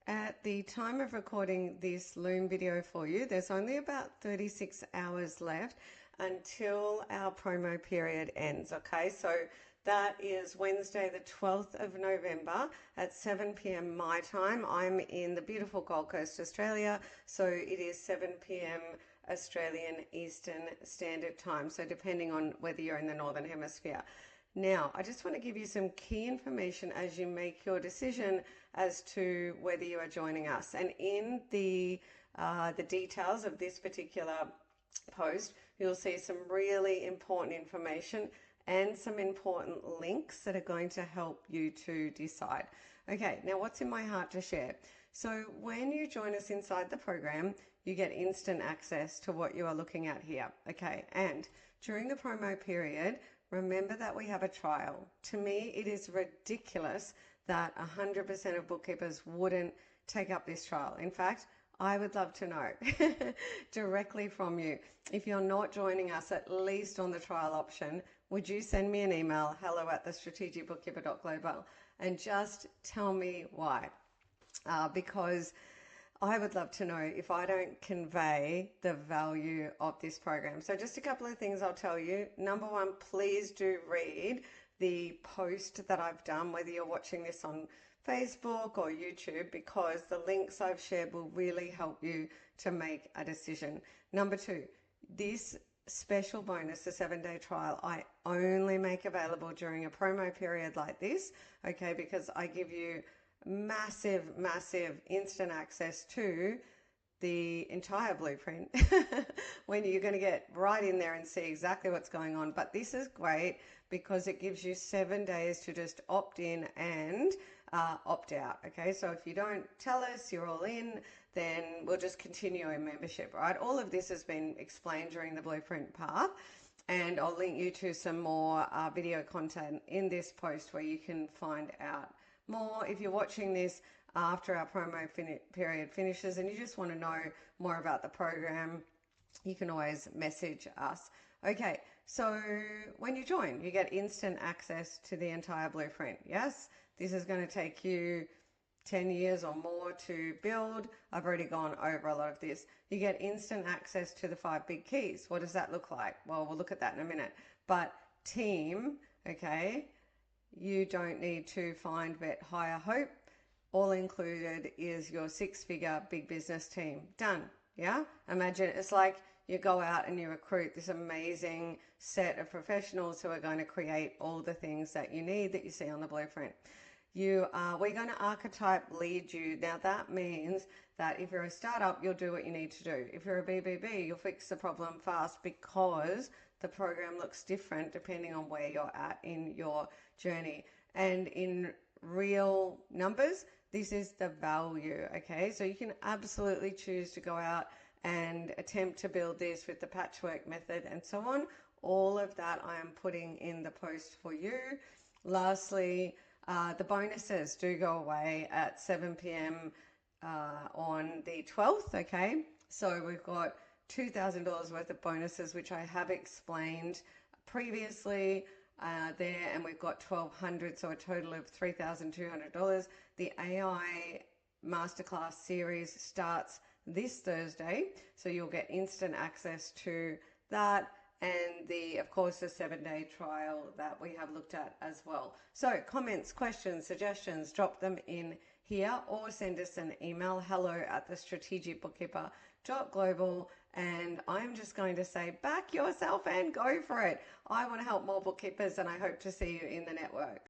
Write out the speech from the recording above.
At the time of recording this Loom video for you, there's only about 36 hours left until our promo period ends, okay? So that is Wednesday the 12th of November at 7 p.m. my time. I'm in the beautiful Gold Coast, Australia, so it is 7 p.m. Australian Eastern Standard Time, so depending on whether you're in the Northern Hemisphere. Now, I just want to give you some key information as you make your decision as to whether you are joining us. And in the details of this particular post, you'll see some really important information and some important links that are going to help you to decide. Okay, now what's in my heart to share? So when you join us inside the program, you get instant access to what you are looking at here. Okay, and during the promo period, remember that we have a trial. To me, it is ridiculous that 100% of bookkeepers wouldn't take up this trial. In fact, I would love to know directly from you. If you're not joining us, at least on the trial option, would you send me an email, hello@thestrategicbookkeeper.global, and just tell me why? Because I would love to know if I don't convey the value of this program. So just a couple of things I'll tell you. Number one, please do read the post that I've done, whether you're watching this on Facebook or YouTube, because the links I've shared will really help you to make a decision. Number two, this special bonus, the 7-day trial, I only make available during a promo period like this, okay, because I give you massive instant access to the entire blueprint when you're going to get right in there and see exactly what's going on. But this is great because it gives you 7 days to just opt in and opt out. Okay, so if you don't tell us you're all in, then we'll just continue in membership, right? All of this has been explained during the blueprint path, and I'll link you to some more video content in this post where you can find out more. If you're watching this after our promo period finishes and you just want to know more about the program, you can always message us. Okay, so when you join, you get instant access to the entire blueprint. Yes, this is going to take you 10 years or more to build. I've already gone over a lot of this. You get instant access to the 5 big keys. What does that look like? Well, we'll look at that in a minute. But team, okay, you don't need to find, vet, hire, hope. All included is your 6-figure big business team. Done. Yeah? Imagine it's like you go out and you recruit this amazing set of professionals who are going to create all the things that you need that you see on the blueprint. We're going to archetype lead you. Now that means that if you're a startup, you'll do what you need to do. If you're a BBB, you'll fix the problem fast because the program looks different depending on where you're at in your journey. And in real numbers, this is the value, okay? So you can absolutely choose to go out and attempt to build this with the patchwork method and so on. All of that I am putting in the post for you. Lastly, the bonuses do go away at 7 p.m. On the 12th, okay? So we've got $2,000 worth of bonuses, which I have explained previously there, and we've got $1,200, so a total of $3,200. The AI Masterclass series starts this Thursday, so you'll get instant access to that, and of course the 7-day trial that we have looked at as well. So comments, questions, suggestions, drop them in here or send us an email, hello@thestrategicbookkeeper.global, and I'm just going to say back yourself and go for it. I want to help more bookkeepers, and I hope to see you in the network.